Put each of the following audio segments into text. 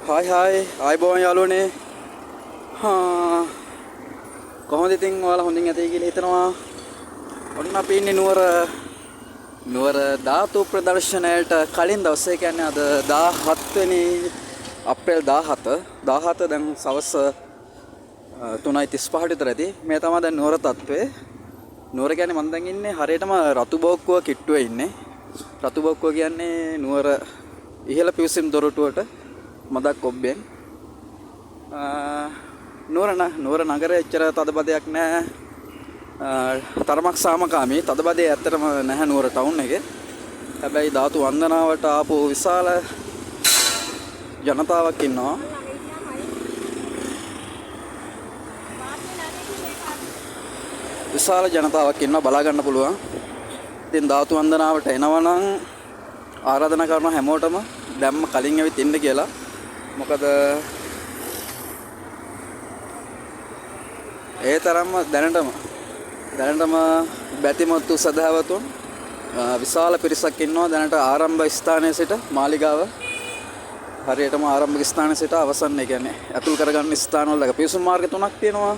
Hai hai, ආයිබෝන් යාළුවනේ. කොහොමද ඉතින් ඔයාලා හොඳින් ඇති කියලා හිතනවා. ඔන්න අපි ඉන්නේ නුවර ධාතු ප්‍රදර්ශනයට කලින් දවසේ කියන්නේ අද 17 වෙනි අප්‍රේල් 17 දැන් සවස් 3:35ට විතර ඇති. මේ තමයි දැන් නුවර තත්ත්වය. නුවර කියන්නේ මම දැන් ඉන්නේ හරියටම රතු බෝක්කුව කිට්ටුවේ ඉන්නේ. රතු බෝක්කුව කියන්නේ නුවර ඉහළ පිවිසුම් දොරටුවට මදක් ඔබ්බෙන් නුවර නගරය එච්චර තදබදයක් නැහැ. තරමක් සාමකාමී. තදබදේ ඇත්තටම නැහැ නුවර ටවුන් එකේ. හැබැයි ධාතු වන්දනාවට ආපු විශාල ජනතාවක් ඉන්නවා. විශාල ජනතාවක් ඉන්නවා, බලා ගන්න පුළුවන්. ඉතින් ධාතු වන්දනාවට එනවනම් ආරාධනා කරනවා හැමෝටම දැම්ම කලින් ඇවිත් ඉන්න කියලා. මොකද ඒ තරම්ම දැනටම බැතිමත්තු සදහවතුන් විශාල පිරිසක් ඉන්නවා. දැනට ආරම්භ ස්ථානයේ සිට මාලිගාව හරියටම ආරම්භක ස්ථානයේ සිට අවසන්, ඒ කියන්නේ අතුල් කරගන්න ස්ථානවල පිවිසුම් මාර්ග 3ක් තියෙනවා.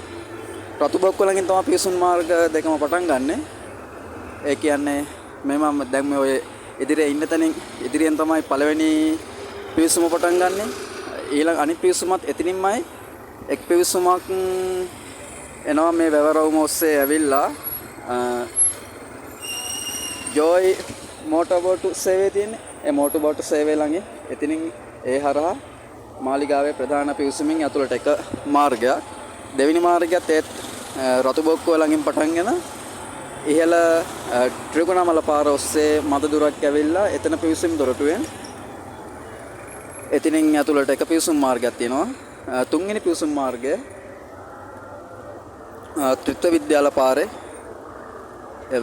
රතු බොක්ක ළඟින් තමයි පිවිසුම් මාර්ග දෙකම පටන් ගන්නෙ. ඒ කියන්නේ මම දැන් මේ ඔය ඉදිරියේ ඉන්න තැනින් ඉදිරියෙන් තමයි පළවෙනි පිවිසුම පටන් ගන්නෙ. ඊළඟ අනිත් පිවිසුමත් එතනින්මයි. එක් පිවිසුමක් එනවා මේ වැවරවුම ඔස්සේ ඇවිල්ලා ජෝයි මෝටර් බෝට් සේවය තියෙන්නේ. ඒ මෝටර් බෝට් සේවය ළඟින් එතනින් ඒ හරහා මාලිගාවේ ප්‍රධාන පිවිසුමින් ඇතුළට එක මාර්ගයක්. දෙවෙනි මාර්ගයත් ඒත් රතු බොක්කුව ළඟින් පටන්ගෙන ඉහළ ත්‍රිකුණාමල පාර ඔස්සේ මද දුරක් ඇවිල්ලා එතන පිවිසුම් දොරටුවෙන් එතනින් ඇතුළට එක පිවිසුම් මාර්ගයක් තියෙනවා. තුන්වෙනි පිවිසුම් මාර්ගය ත්‍රිත්ව විද්‍යාල පාරේ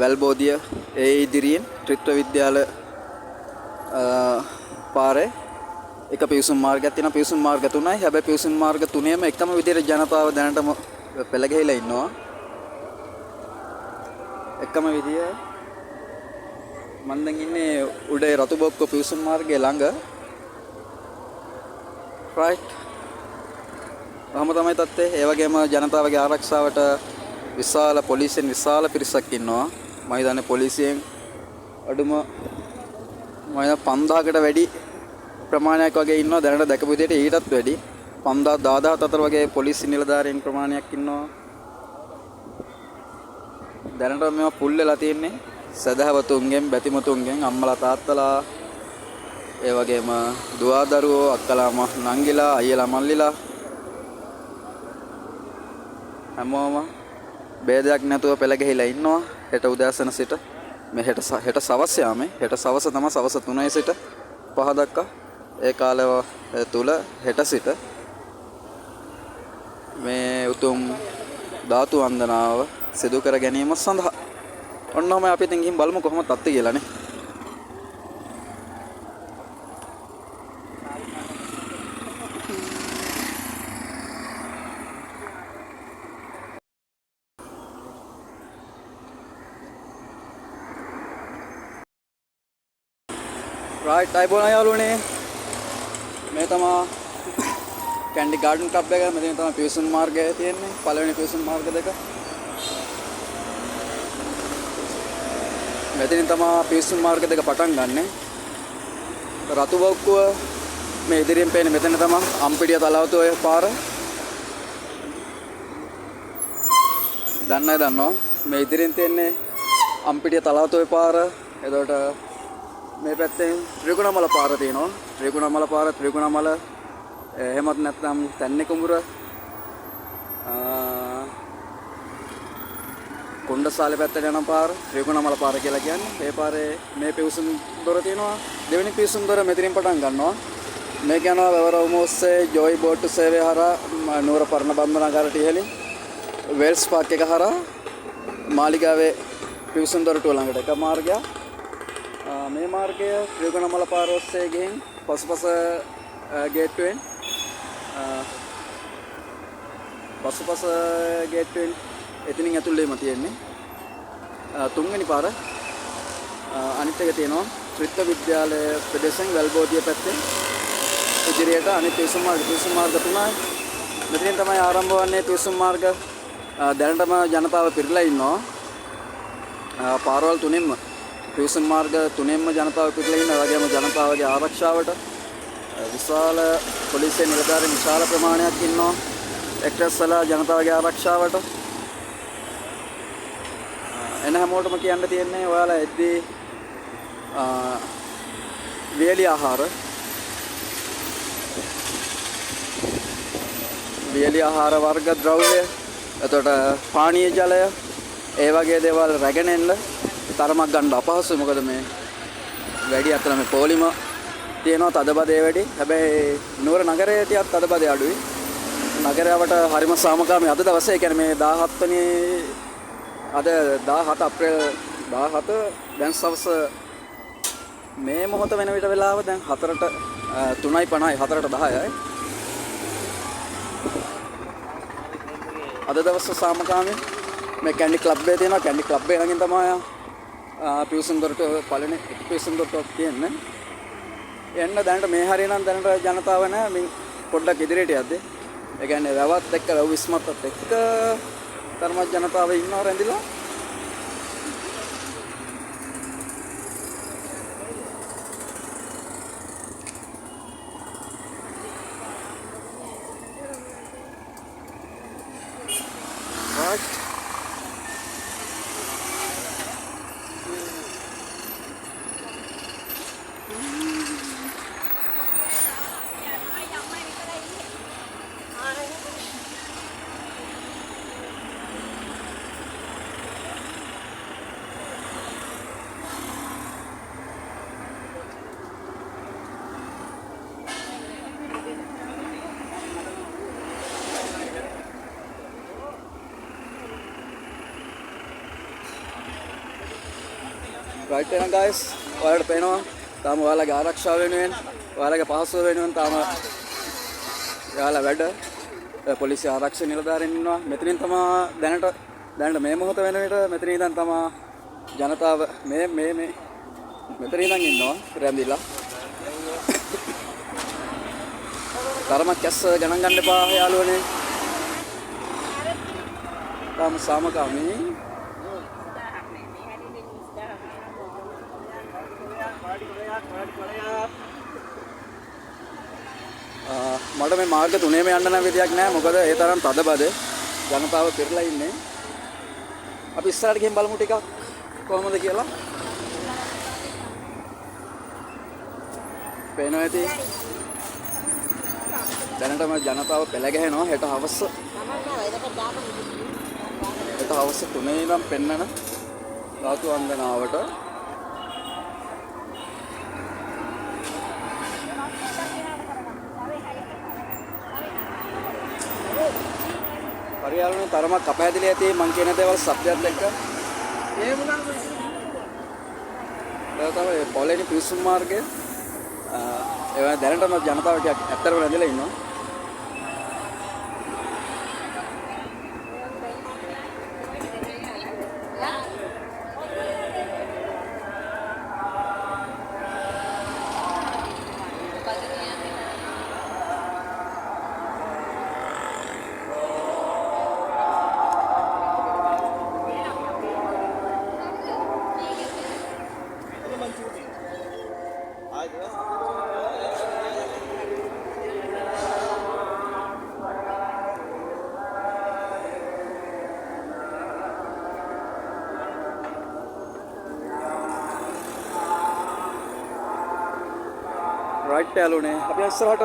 වැල්බෝධිය ඒ ඉදිරියෙන් ත්‍රිත්ව විද්‍යාල පාරේ එක පිවිසුම් මාර්ගයක් තියෙනවා. පිවිසුම් මාර්ග 3යි. හැබැයි පිවිසුම් මාර්ග 3ෙම එකම විදිහට ජනතාව දැනටම පෙළ ගහලා ඉන්නවා. එකම විදිය මම දැන් ඉන්නේ උඩේ රතු බොක්ක පිවිසුම් මාර්ගයේ ළඟ. රයිට්. කොහොම තමයි තත්ත්වය. ඒ වගේම ජනතාවගේ ආරක්ෂාවට විශාල පොලිසියෙන් විශාල පිරිසක් ඉන්නවා. මම හිතන්නේ පොලිසියෙන් අඩුම 5000කට වැඩි ප්‍රමාණයක් වගේ ඉන්නවා. දැනට දැකපු විදිහට ඊටත් වැඩි 5000 10000 අතර වගේ පොලිසි නිලධාරීන් ප්‍රමාණයක් ඉන්නවා. දැනට මේවා පුල් වෙලා තියෙන්නේ සදහවතුන්ගෙන්, බැතිමතුන්ගෙන්, අම්මලා තාත්තලා, ඒ වගේම දුවදරුවෝ, අක්කලා නංගිලා, අයියලා මල්ලිලා හැමෝම ભેදයක් නැතුව පෙළ ගහලා ඉන්නවා. හෙට උදෑසන සිට මේ හෙට සවස් යාමේ හෙට සවස තමයි සවස් 3 සිට 5 දක්වා ඒ කාලය තුල හෙට සිට මේ උතුම් ධාතු වන්දනාව සිදු කර ගැනීම සඳහා ඔන්නෝම අපි ඉතින් ගිහින් බලමු කොහොමද තත්ත්වය කියලානේ. රයිට්, අයිබෝන් යාළුවනේ. මේ තමයි කැන්ඩි ගාඩන් ක්ලබ් එක. මෙතන තමයි පිවිසුම් මාර්ගය තියෙන්නේ. පළවෙනි පිවිසුම් මාර්ග දෙක. මෙතනින් තමයි පිවිසුම් මාර්ග දෙක පටන් ගන්නෙ. රතු බොක්කුව මේ ඉදිරියෙන් පේන්නේ. මෙතන තමයි අම්පිටිය තලාවතුව පාර. දන්නවා මේ ඉදිරියෙන් තියෙන්නේ අම්පිටිය තලාවතුව පාර. එතකොට මේ පැත්තෙන් ත්‍රිකුණාමල පාර තියෙනවා. ත්‍රිකුණාමල එහෙමත් නැත්නම් තන්නේ කුඹුර කොණ්ඩසාලේ පැත්තට යන පාර ත්‍රිකුණාමල පාර කියලා කියන්නේ. ඒ පාරේ මේ පිවිසුම් දොර තියෙනවා. දෙවෙනි පිවිසුම් දොර මෙතනින් පටන් ගන්නවා. මේක යනවා වැවරවුම ඔස්සේ ජෝයි බෝට් සේවය හරහා නුවර පරණ බන්ධනාගාරට ඉහළින් වෙල්ස් පාක් එක හරහා මාලිගාවේ පිවිසුම් දොරටුව ළඟට එක මාර්ගයක්. මේ මාර්ගය ත්‍රිකුණාමල පාර ඔස්සේ ගිහින් පසුපස ගේට්ටුවෙන් එතනින් ඇතුල් වෙීම තියෙන්නේ. තුන්වෙනි පාර අනිත් එක තියෙනවා ත්‍රිත්ව විද්‍යාලය ප්‍රදේශයෙන් වැල්බෝධිය පැත්තෙන් ඉදිරියට අනිත් පිවිසුම් මාර්ග තුනයි. මෙතනින් තමයි ආරම්භ වන්නේ පිවිසුම් මාර්ග. දැනටම ජනතාව පිරීලා ඉන්නවා. පාරවල් තුනෙන්ම පිවිසුම් මාර්ග තුනෙන්ම ජනතාව පිරීලා ඉන්නවා. ඒ වගේම ජනතාවගේ ආරක්ෂාවට විශාල පොලිසිය නිලධාරීන් විශාල ප්‍රමාණයක් ඉන්නවා. එක්රැස්වලා ජනතාවගේ ආරක්ෂාවට. එන හැමෝටම කියන්න තියෙන්නේ ඔයාලා එද්දී වියලි ආහාර වර්ග ද්‍රව්‍ය, එතකොට පානීය ජලය, ඒ වගේ දේවල් රැගෙන එන්න තරමක් ගන්න අපහසුයි. මොකද මේ වැඩි අතර මේ පොලිම තියෙනවා, තදබදේ වැඩි. හැබැයි නුවර නගරයේ ටිකක් තදබදේ අඩුයි. නගරයට හරිම සාමකාමී අද දවසේ. ඒ කියන්නේ මේ 17 වෙනි අද 17 අප්‍රේල් 17 දැන් සවස් මේ මොහොත වෙන විට වෙලාව දැන් 4ට 3:50යි 4ට 10යි. අද දවස් සාමකාමී මේ කැන්ඩි ක්ලබ් එකේ තියෙනවා. කැන්ඩි ක්ලබ් එකේ ළඟින් තමයි පිවිසුම් දොරට පළවෙනි පිවිසුම් දොරට තියෙන්නේ. එන්න දැනට මේ හරිය නම් දැනට ජනතාව නැහැ. මින් පොඩ්ඩක් ඉදිරියට යද්දී. ඒ කියන්නේ වැවත් එක්ක වැව් විස්මත්තත් එක්ක තරමක් ජනතාව ඉන්නව රැඳිලා. right එහෙනම් guys, ඔයාලට පේනවා තාම ඔයාලගේ ආරක්ෂාව වෙනුවෙන්, ඔයාලගේ පහසුව වෙනුවෙන් තාම ඔයාලා වැඩ පොලිසිය ආරක්ෂක නිලධාරීන් ඉන්නවා. මෙතනින් තමයි දැනට මේ මොහොත වෙන විට මෙතන ඉඳන් තමයි ජනතාව මේ මෙතන ඉඳන් ඉන්නවා රැඳිලා. තරමක් කැස්ස ගණන් ගන්න එපා යාළුවනේ. තාම සාමකාමී. මට මේ මාර්ග තුනේම යන්න නම් විදියක් නැහැ. මොකද ඒ තරම් තදබද ජනතාව පෙරලා ඉන්නේ. අපි ඉස්සරහට ගිහින් බලමු ටිකක් කොහොමද කියලා. පේනවා ඇති. දැනටම ජනතාව පෙළ ගැහෙනවා. හෙට හවස 3 ඉඳන් පෙන්නන ධාතු වන්දනාවට. හරියාලුනේ තරමක් අපහැදිලි ඇති මං කියන දේවල් සබ්ජෙක්ට් එක්ක. ඒ මොනවාද? තමයි පොළේනි පිවිසුම් මාර්ගය. ඒවා දැනටම ජනතාව ටිකක් ඇත්තරම රැඳිලා ඉන්නවා. රයිට් යාළුවනේ අපි ඉස්සරහට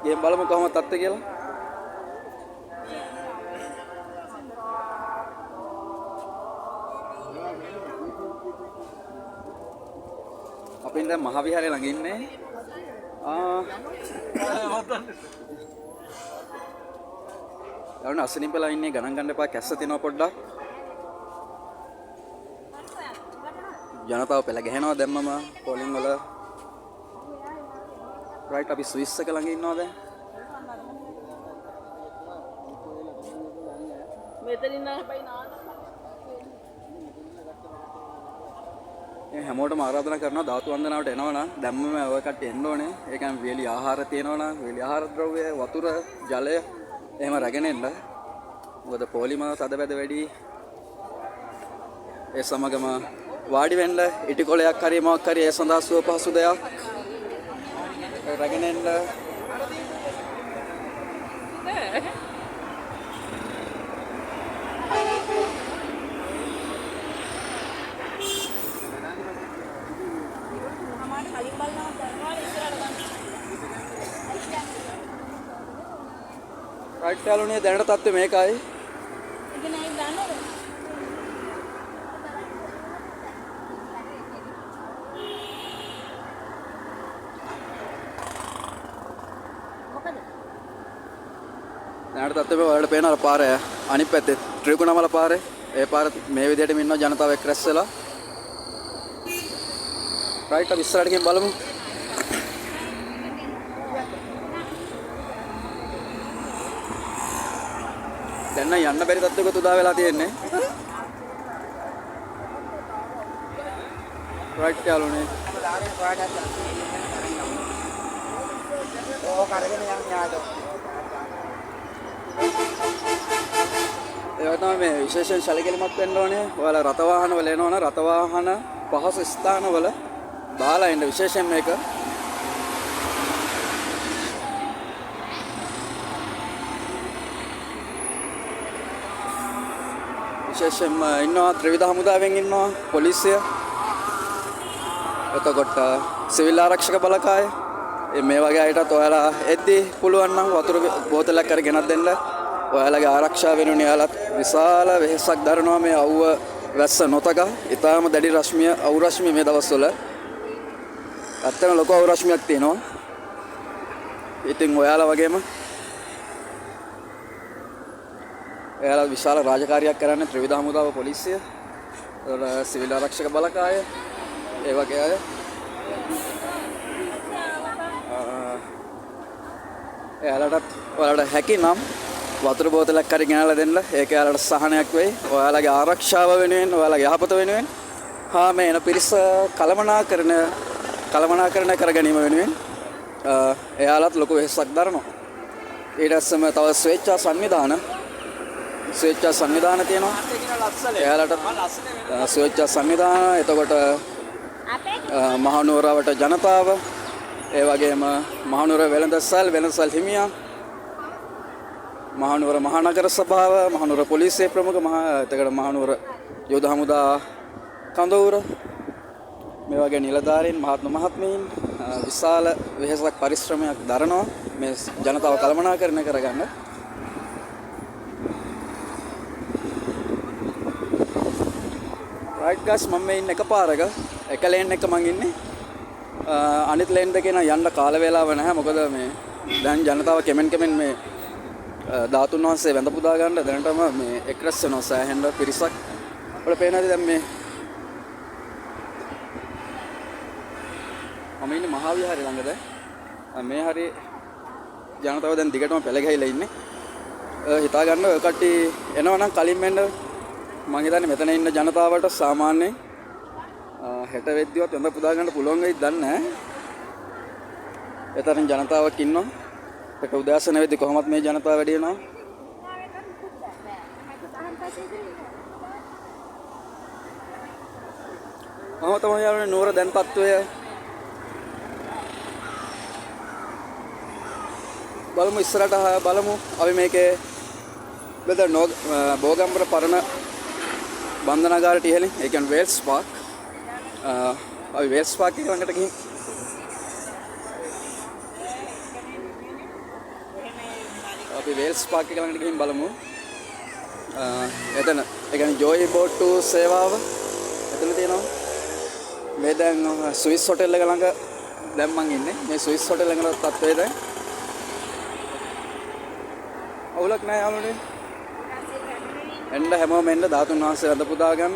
ගේම් බලමු කොහොමද තත්ත්වය කියලා. අපි දැන් මහවිහාරය ළඟ ඉන්නේ. යාළුවනේ අසනීපලා ඉන්නේ ගණන් ගන්න එපා. කැස්ස තියනවා පොඩ්ඩක්. ජනතාව පෙළ ගැහෙනවා දැම්මම පෝලිං වල. රයිට් අපි ස්විස් එක ළඟ ඉන්නවා දැන්. මෙතනින් නම් හැබැයි නාන්න. හැමෝටම ආරාධනා කරනවා ධාතු වන්දනාවට එනවනම් දැම්මම ඔය කට්ටිය එන්න ඕනේ. ඒ කියන්නේ වේලි ආහාර තියෙනවනම් වේලි ආහාර ද්‍රව්‍ය, වතුර, ජලය එහෙම රැගෙන එන්න. මොකද පොලිම තදබැද වැඩි. ඒ සමගම වාඩි වෙන්න ඉටි කොලයක් හරි මොකක් හරි ඒ සඳහා සුව පහසු දෙයක් රැගෙන එන්න. රයිට් යාළුවනේ දැනට තත්ත්වය මේකයි. දැනට තත්ත්වය ඔයාලට පේන අර පාරේ අනිත් පැත්තේ ත්‍රිකුණාමල පාරේ ඒ පාර මේ විදිහටම ඉන්න ජනතාව එක්ක රැස් වෙලා. රයිට් අපි ඉස්සරහට ගිහින් බලමු. දැන් නම් යන්න බැරි තත්ත්වයකට උදා වෙලා තියෙන්නේ. රයිට් යාළුවනේ. ඒ තමයි මේ විශේෂයෙන් සැලකිලිමත් වෙන්න ඕනේ. ඔයාලා රත වාහන වල එනවනම් රත වාහන පහසු ස්ථානවල දාලා ඉන්න විශේෂයෙන් මේක. විශේෂයෙන්ම ඉන්නවා ත්‍රිවිධ හමුදාවෙන් ඉන්නවා පොලිසිය. එතකොට සිවිල් ආරක්ෂක බලකාය. මේ වගේ අයටත් ඔයාලා එද්දි පුළුවන් නම් වතුර බෝතලයක් අර ගෙනත් දෙන්න. ඔයාලගේ ආරක්ෂාව වෙනුවෙන් යාලත් විශාල වෙහෙසක් දරනවා මේ අවුව වැස්ස නොතක. ඊටාම දැඩි රශ්මිය අවු රශ්මිය මේ දවස්වල. ඇත්තම ලොකු අවු රශ්මියක් තියෙනවා. ඉතින් ඔයාලා වගේම එයාලා විශාල රාජකාරියක් කරන්නේ ත්‍රිවිධ හමුදාව පොලිසිය, සිවිල් ආරක්ෂක බලකාය, ඒ වගේ අය. එයාලටත් ඔයාලට හැකි නම් වතුර බෝතලයක් හරි ගෙනල්ලා දෙන්න. ඒක එයාලට සහනයක් වෙයි. ඔයාලගේ ආරක්ෂාව වෙනුවෙන්, ඔයාලගේ යහපත වෙනුවෙන්, මේ එන පිරිස කළමනාකරණය කර ගැනීම වෙනුවෙන් එයාලත් ලොකු වෙහෙසක් දරනවා. ඊට පස්සේම තව ස්වේච්ඡා සංවිධාන තියෙනවා. එයාලට ස්වේච්ඡා සංවිධාන, එතකොට මහනුවරවට ජනතාව, ඒ වගේම මහනුවර වෙළඳසල් හිමියා, මහනුවර මහනගර සභාව, මහනුවර පොලිසිය ප්‍රමුඛ එතකොට මහනුවර යෝධ හමුදා කඳවුර, මේ වගේ නිලධාරීන් මහත්මීන් විශාල වෙහෙසක් පරිශ්‍රමයක් දරනවා මේ ජනතාව කළමනාකරණය කරගන්න. රයිට් ගස් මම මේ ඉන්නේ එකපාරක එක ලේන් එක මං ඉන්නේ. අනිත් ලේන් දෙකේ නම් යන්න කාල වේලාව නැහැ. මොකද මේ දැන් ජනතාව කෙමෙන් මේ ධාතුන් වහන්සේ වැඳ පුදා ගන්න දැනටම මේ එක්රැස් වෙනවා සෑහෙන පිරිසක්. අපිට පේනවාද දැන් මේ මම ඉන්නේ මහා විහාරය ළඟද. මේ හරි ජනතාව දැන් දිගටම පෙළ ගහලා ඉන්නේ. හිතා ගන්න ඔය කට්ටිය එනවනම් කලින් මෙන්න මම හිතන්නේ මෙතන ඉන්න ජනතාවට සාමාන්‍යයෙන් හෙට වෙද්දිවත් වැඳ පුදා ගන්න පුළුවන් වෙයිද දන්නේ නැහැ. ඒතරම් ජනතාවක් ඉන්නවා. හෙට උදෑසන වෙද්දි කොහොමත් මේ ජනතාව වැඩි වෙනවා. තමයි යාළුවනේ නුවර දැන් තත්ත්වය. බලමු ඉස්සරහට බලමු. අපි මේකේ බෙද බෝගම්බර පරණ බන්ධනාගාරයට ඉහළින්, ඒ කියන්නේ වේල්ස් පාක්. අපි වේල්ස් පාක් එක ළඟට ගිහින් බලමු. එතන ඒ කියන්නේ ජෝයි බෝට්ටු සේවාව එතන තියෙනවා. මේ දැන් ස්විස් හොටෙල් එක ළඟ දැන් මං ඉන්නේ. මේ ස්විස් හොටෙල් එකේ තත්ත්වය දැන් අවුලක් නැහැ යාළුවනේ. එන්න හැමෝම එන්න ධාතුන් වහන්සේ වැඳ පුදා ගන්න.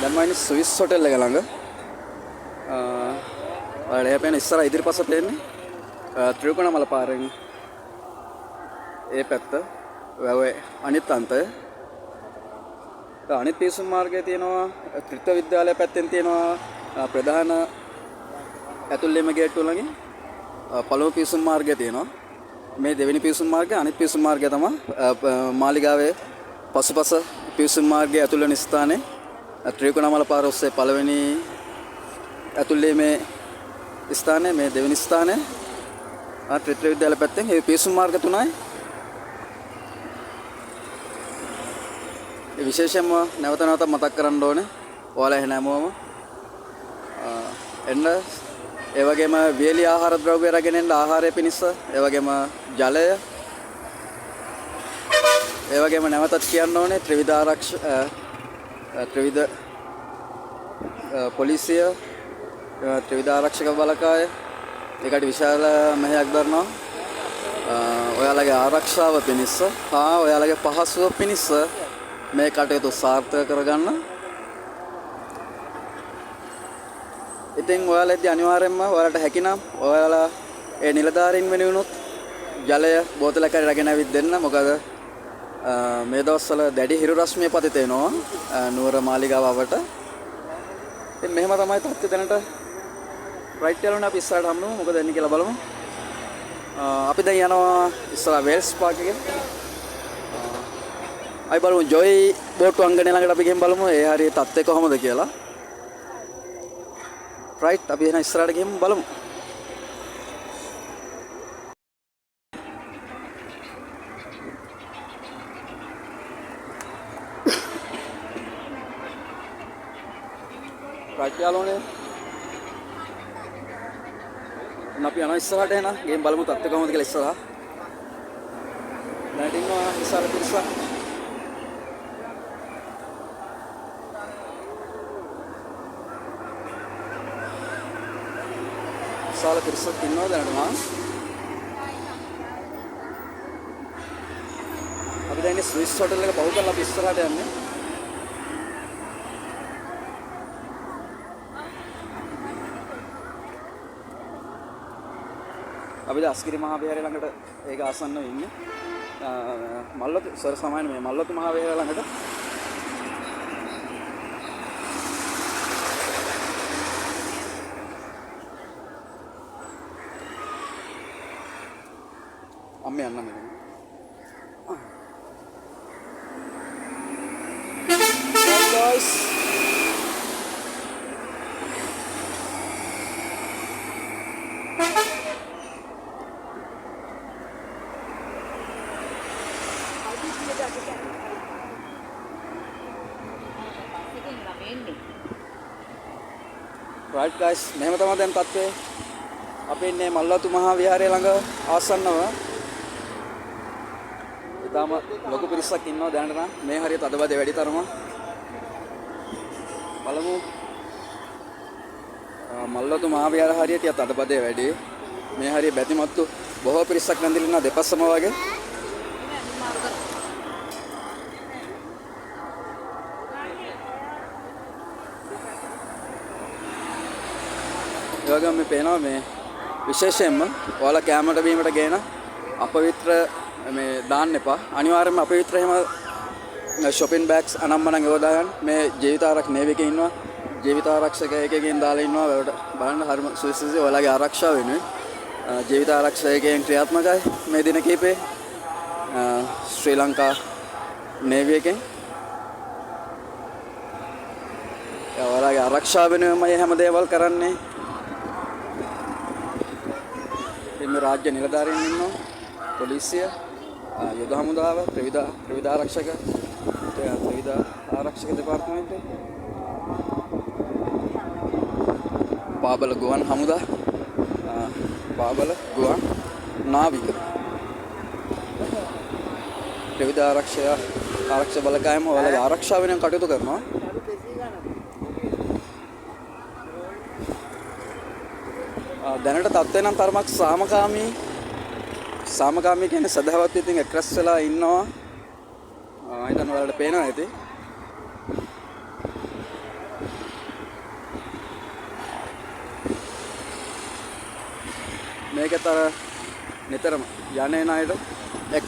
දැන් මම ඉන්නේ ස්විස් හොටෙල් එක ළඟ. ඔයාලා එහා පේන ඉස්සරහ ඉදිරිපස පේන්නේ ත්‍රිකුණාමල පාරෙන් ඒ පැත්ත වැවේ අනිත් අන්තය. අනිත් පිවිසුම් මාර්ගය තියෙනවා ත්‍රිත්ව විද්‍යාලය පැත්තෙන් තියෙනවා ප්‍රධාන ඇතුළේම ගේට්ටුව ළඟින් පළමු පිවිසුම් මාර්ගය තියෙනවා. මේ දෙවෙනි පිවිසුම් මාර්ගය අනිත් පිවිසුම් මාර්ගය තමයි මාලිගාවේ පසුපස පිවිසුම් මාර්ගයේ ඇතුළේ වෙන ස්ථානයේ ත්‍රිකුණාමල පාර ඔස්සේ පළවෙනි ඇතුළේ මේ ස්ථානයේ මේ දෙවෙනි ස්ථානයේ ත්‍රිත්ව විද්‍යාලය පැත්තෙන් මේ පිවිසුම් මාර්ග තුනයි. ඒ විශේෂයෙන්ම නැවත නැවත මතක් කරන්න ඕනේ ඔයාලා එහෙ නැමෝම එන්න ඒ වගේම වියලි ආහාර ද්‍රව්‍ය රැගෙන එන්න ආහාරය පිණිස ඒ වගේම ජලය ඒ වගේම නැවතත් කියන්න ඕනේ ත්‍රිවිධ පොලිසිය ත්‍රිවිධ ආරක්ෂක බලකාය ඒකට විශාල මෙහෙයක් දරනවා ඔයාලගේ ආරක්ෂාව පිණිස හා ඔයාලගේ පහසුව පිණිස මේ කටයුතු සාර්ථක කරගන්න. ඉතින් ඔයාලදී අනිවාර්යයෙන්ම ඔයාලට හැකිනම් ඔයාලා ඒ නිලධාරීන් වෙනුවෙනුත් ජලය බෝතලයක් හරි රැගෙන ඇවිත් දෙන්න. මොකද මේ දවස්වල දැඩි හිරු රශ්මිය පතිත වෙනවා නුවර මාලිගාව අවට. ඉතින් මෙහෙම තමයි තත්ත්වය දැනට. රයිට් යනවා අපි ඉස්සරහට හම්බෙමු. මොකද එන්නේ කියලා බලමු. අපි දැන් යනවා ඉස්සරහ වෙල්ස් පාක් එකේ. අපි බලමු ජොයි බෝට්ටු අංගණය ළඟට අපි ගිහින් බලමු ඒ හරිය තත්ත්වය කොහොමද කියලා. රයිට් අපි එහෙනම් ඉස්සරහට ගිහින් බලමු. රයිට් යාළුවනේ. අපි යනවා ඉස්සරහට එහෙනම් ගිහින් බලමු තත්ත්වය කොහොමද කියලා ඉස්සරහ. දැන් ඉන්නවා ඉස්සරහ පිරිස. විශාල පිරිසක් ඉන්නවා දැනට මා. අපි දැන් ඉන්නේ ස්විස් හෝටල් එක පහු කරලා අපි ඉස්සරහට යන්නේ. අපි දැන් අස්ගිරි මහා විහාරය ළඟට ඒක ආසන්නව ඉන්නේ. මල්ලොත් සමාන මේ මල්ලොත් මහා විහාරය ළඟට. අම්මේ යන්න මෙතන. guys. right guys මෙහෙම තමයි දැන් තත්ත්වය. අපි ඉන්නේ මල්වතු මහා විහාරය ළඟ ආසන්නව. ඊටම ලොකු පිරිසක් ඉන්නවා දැනට නම් මේ හරිය තදබද වැඩි තරම. බලමු මල්වතු මහා විහාර හරිය තිය තදබදේ වැඩි. මේ හරිය බැතිමත්තු බොහෝ පිරිසක් නැන්දිලා ඉන්නවා දෙපස්සම වගේ. ඒවගේම මේ පේනවා මේ විශේෂයෙන්ම ඔයාලා කැමරට බීමට ගේන අපවිත්‍ර මේ දාන්න එපා. අනිවාර්යයෙන්ම අපවිත්‍ර එහෙම shopping bags අනම්මනම් යොදා ගන්න. මේ ජීවිත ආරක්ෂක නේවි එකේ ඉන්නවා. ජීවිත ආරක්ෂක එකකින් දාලා ඉන්නවා. ඒකට බලන්න හරිම සුවිශේෂී ඔයාලගේ ආරක්ෂාව වෙනුවෙන් ජීවිත ආරක්ෂකයෙන් ක්‍රියාත්මකයි මේ දින කිහිපේ ශ්‍රී ලංකා නේවි එකෙන්. ඔයාලගේ ආරක්ෂාව වෙනුවෙන්මයි හැම දේවල් කරන්නේ. මේ රාජ්‍ය නිලධාරීන් ඉන්නවා. පොලිසිය, යුද හමුදාව, ත්‍රිවිධ ආරක්ෂක, ත්‍රිවිධ ආරක්ෂක දෙපාර්තමේන්තුව, පාබල ගුවන් හමුදා, පාබල ගුවන් නාවික, ත්‍රිවිධ ආරක්ෂක බලකායම ඔයාලගේ ආරක්ෂාව වෙනුවෙන් කටයුතු කරනවා. දැනට තත්ත්වය නම් තරමක් සාමකාමී කියන්නේ සදහවත් ඉතින් එක්රැස් වෙලා ඉන්නවා. හිතන්න ඔයාලට පේනවා ඇති. මේකතර නිතරම යන්නේ නැයට එක්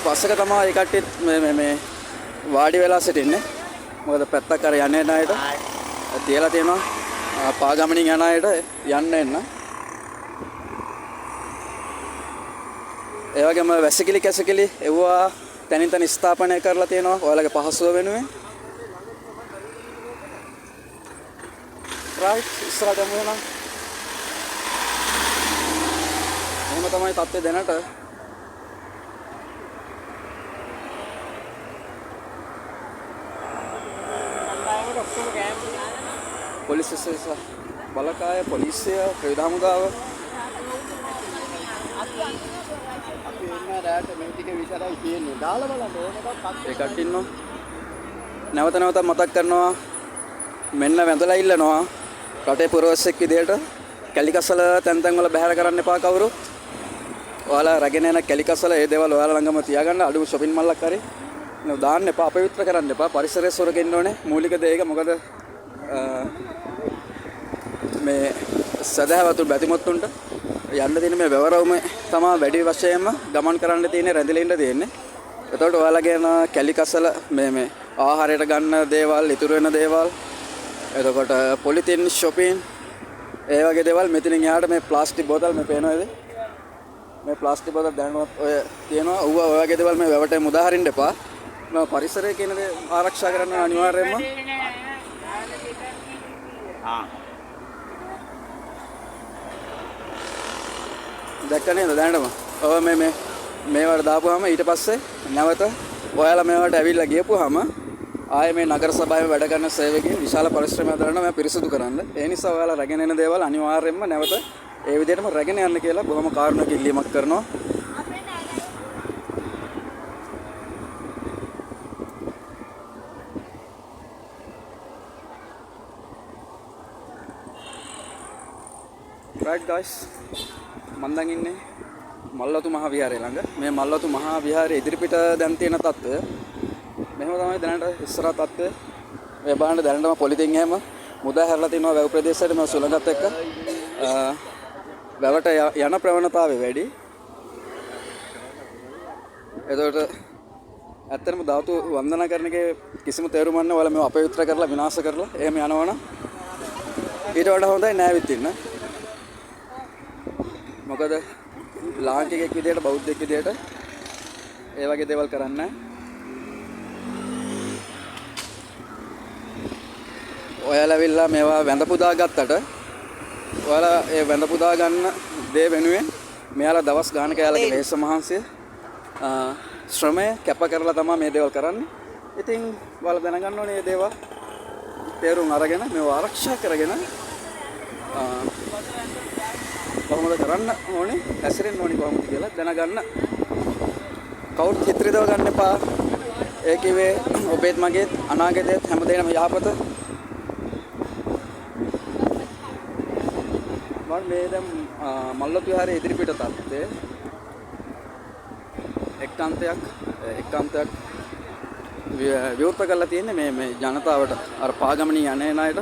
පස්සක තමයි ඒ කට්ටිය මේ වාඩි වෙලා සිටින්නේ. මොකද පැත්තක් අර යන්නේ නැයට තියලා තියෙනවා පාගමනින් යන අයට යන්න එන්න. ඒ වගේම වැසිකිලි කැසිකිලි එවුවා තනින් තන ස්ථාපනය කරලා තියෙනවා ඔයාලගේ පහසුව වෙනුවෙන්. රයිට් ඉස්සරහට යමු එහෙනම්. එහෙම තමයි තත්ත්වය දැනට. පොලිස් බලකාය පොලිසිය ක්‍රීඩා හමුදාව අපි එන්න රැට මේ ටික විතරයි තියෙන්නේ. දාලා බලන්න ඕනකක් ඒකට ඉන්නවා. නැවත නැවතත් මතක් කරනවා මෙන්න වැඳලා ඉල්ලනවා රටේ පුරවැසියෙක් විදියට කැලිකසල තැන් තැන් වල බැහැර කරන්න එපා කවුරුත්. ඔයාලා රැගෙන යන කැලිකසල ඒ දේවල් ඔයාලා ළඟම තියාගන්න. අඩුම shopping මල්ලක් හරි දාන්න එපා. අපවිත්‍ර කරන්න එපා. පරිසරය සුරකින්න ඕනේ. මූලික දේ ඒක. මොකද මේ සදහවතුන් බැතිමත්තුන්ට යන්න තියෙන මේ වැවරවුමේ තමයි වැඩි වශයෙන්ම ගමන් කරන්න තියෙන්නේ, රැඳිලා ඉන්න තියෙන්නේ. එතකොට ඔයාලගේ යන කැලිකසල මේ ආහාරයට ගන්න දේවල්, ඉතුරු වෙන දේවල්, එතකොට පොලිතින් shopping ඒ වගේ දේවල් මෙතනින් එහාට මේ ප්ලාස්ටික් බෝතල් මේ පේනවද? මේ ප්ලාස්ටික් බෝතල් දැනනවත් ඔය තියෙනවා. ඔය වගේ දේවල් මේ වැවට මුදා හරින්න එපා. මේ පරිසරය කියන දේ ආරක්ෂා කරන්න අනිවාර්යයෙන්ම. දැක්ක නේද දැනටම? ඔය මේවට දාපුවාම ඊට පස්සේ නැවත ඔයාලා මේවට ඇවිල්ලා ගියපුවාම ආයේ මේ නගර සභාවේ වැඩ කරන සේවකයන් විශාල පරිශ්‍රමයක් දරනවා මේ පිරිසිදු කරන්න. ඒ නිසා ඔයාලා රැගෙන එන දේවල් අනිවාර්යයෙන්ම නැවත ඒ විදිහටම රැගෙන යන්න කියලා බොහොම කාරුණික ඉල්ලීමක් කරනවා. right guys, මම දැන් ඉන්නේ මල්වතු මහා විහාරය ළඟ. මේ මල්වතු මහා විහාරයේ ඉදිරිපිට දැන් තියෙන තත්ත්වය මෙහෙම තමයි දැනට ඉස්සරහ තත්ත්වය. මේ බලන්න දැනටම පොලිතින් එහෙම මුදා හැරලා තිනවා වැව් ප්‍රදේශයට මේ සුළඟත් එක්ක. වැවට යන ප්‍රවණතාවය වැඩි. එතකොට ඇත්තටම ධාතු වන්දනා කරන එකේ කිසිම තේරුමක් නැහැ. ඔයාලා මේව අපවිත්‍ර කරලා විනාශ කරලා එහෙම යනවනම් ඊට වඩා හොඳයි නෑවිත් ඉන්න. මොකද ලාංකිකයෙක් විදියට බෞද්ධයෙක් විදියට ඒ වගේ දේවල් කරන්නේ නැහැ. ඔයාලා ඇවිල්ලා මේවා වැඳ පුදා ගත්තට ඔයාලා ඒ වැඳ පුදා ගන්න දේ වෙනුවෙන් මෙයාලා දවස් ගානක යාලගේ වෙහෙස මහන්සිය ශ්‍රමය කැප කරලා තමයි මේ දේවල් කරන්නේ. ඉතින් ඔයාලා දැනගන්න ඕනේ මේ දේවල් තේරුම් අරගෙන මේව ආරක්ෂා කරගෙන කොහොමද කරන්න ඕනේ, ඇසිරෙන්න ඕනේ කොහොමද කියලා දැනගන්න. කවුරුත් හිතරිදව ගන්න එපා. ඒ කිව්වේ ඔබේත් මගේත් අනාගතයේත් හැමදේම යහපත. මම මේ දැන් මල්වතු විහාරයේ ඉදිරිපිට තත්ත්වය එක්කාන්තයක් විවෘත කරලා තියෙන්නේ මේ ජනතාවට අර පාගමනින් යන්නේ නැයට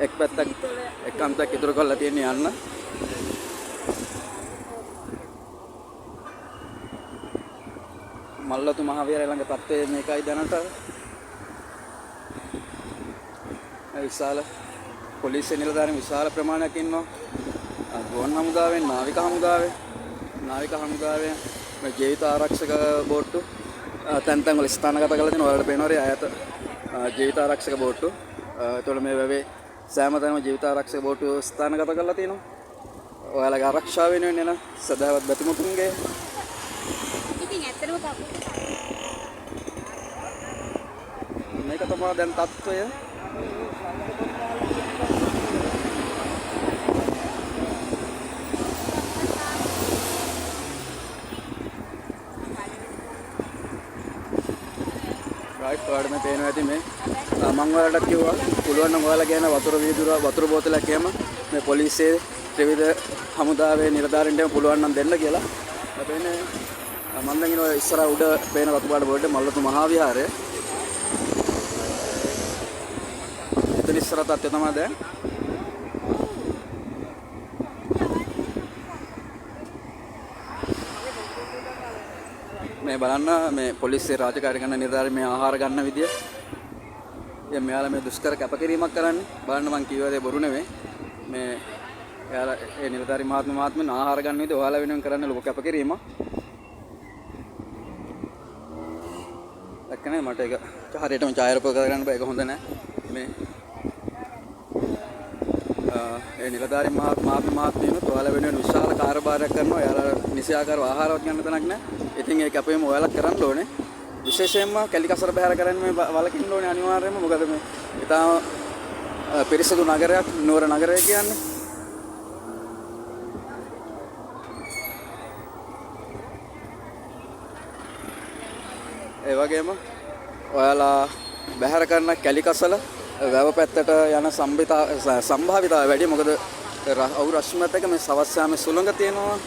එක් පැත්තක් එක්කාන්තයක් ඉතුරු කරලා තියෙන්නේ යන්න. මල්වතු මහා විහාරය ළඟ තත්ත්වය මේකයි දැනට. විශාල පොලිසිය නිලධාරීන් විශාල ප්‍රමාණයක් ඉන්නවා. ගුවන් හමුදාවෙන් නාවික හමුදාවෙන් මේ ජීවිත ආරක්ෂක බෝට්ටු තැන් තැන් වල ස්ථානගත කරලා තියෙනවා. ඔයාලට පේනවා ඈත ජීවිත ආරක්ෂක බෝට්ටු. ඒතකොට මේ වැවේ සෑම තැනම ජීවිත ආරක්ෂක බෝට්ටු ස්ථානගත කරලා තියෙනවා. ඔයාලගේ ආරක්ෂාව වෙනුවෙන් එන සදාවත් බැතිමතුන්ගේ මේක තමයි දැන් තත්ත්වය. රයිට් ඔයාලට මේ පේනවා ඇති මේ මම ඔයාලට කිව්වා පුළුවන් නම් ඔයාලා කියන වතුර බෝතලයක් එහෙම මේ පොලිසියේ ත්‍රිවිධ හමුදාවේ නිලධාරීන්ටම පුළුවන් නම් දෙන්න කියලා. අපේනේ මම දැන් ඉන්නේ ඉස්සරහ උඩ පේන රතු පාට බෝඩ් එක මල්වතු මහා විහාරය. එතන ඉස්සරහ තත්ත්වය තමයි දැන්. මේ බලන්න මේ පොලිසිය රාජකාරී කරන නිලධාරී මේ ආහාර ගන්න විදිය. දැන් මෙයාලා මේ දුෂ්කර කැපකිරීමක් කරන්නේ. බලන්න මං කියව දේ බොරු නෙමෙයි. මේ එයාලා ඒ නිලධාරී මහත්මයන් ආහාර ගන්න විදිය ඔයාලා වෙනුවෙන් කරන්න ලොකු කැපකිරීමක්. දැක්කනේ මට ඒක හරියටම ඡායාරූප කරගන්න බෑ. ඒක හොඳ නෑ. මේ ඒ නිලධාරී මහත්මයන් ඔයාලා වෙනුවෙන් විශාල කාර්යභාරයක් කරනවා. එයාලා නිසියාකාරව ආහාරවත් ගන්න තැනක් නෑ. ඉතින් ඒ කැපවීම ඔයාලා කරන්න ඕනේ. විශේෂයෙන්ම කැලිකසර බහැර කරන්න මේ වලකින්න ඕනේ අනිවාර්යයෙන්ම. මොකද මේ ඉතාම පිරිසිදු නගරයක් නුවර නගරය කියන්නේ. ඒ වගේම ඔයාලා බහැර කරන කැලිකසල වැව පැත්තට යන සම්භාවිතාවය වැඩි. මොකද අවු රශ්මියත් එක්ක මේ සවස් යාමේ සුළඟ තියෙනවා.